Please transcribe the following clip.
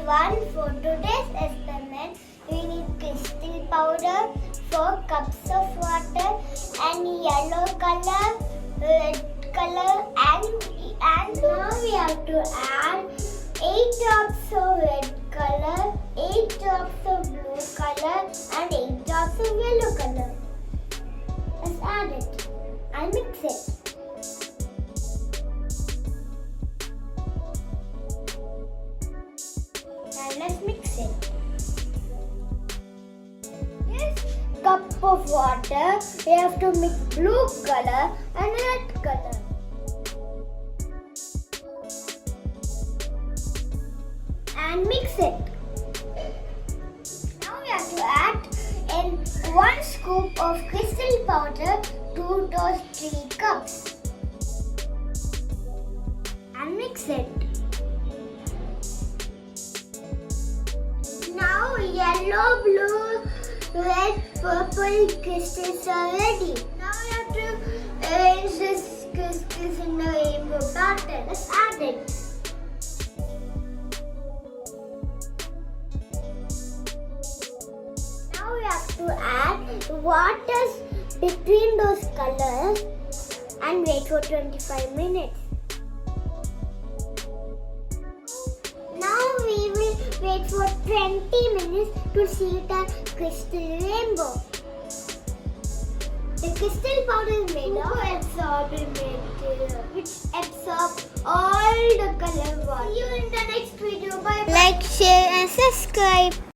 everyone, for today's experiment we need crystal powder, 4 cups of water and yellow color, red color and now we have to add 8 drops of red color, 8 drops of blue color and 8 drops of yellow color. Let's add it and mix it. And let's mix it. This cup of water, we have to mix blue color and red color. And mix it. Now we have to add in 1 scoop of crystal powder to those 3 cups. And mix it. Now yellow, blue, red, purple crystals are ready. Now we have to arrange these crystals in the rainbow pattern. Let's add it. Now we have to add water between those colors and wait for 25 minutes. Now we will wait for 20 minutes to see the crystal rainbow. The crystal powder is made of absorbent material which absorbs all the color water. See you in the next video. Bye bye. Like, share and subscribe.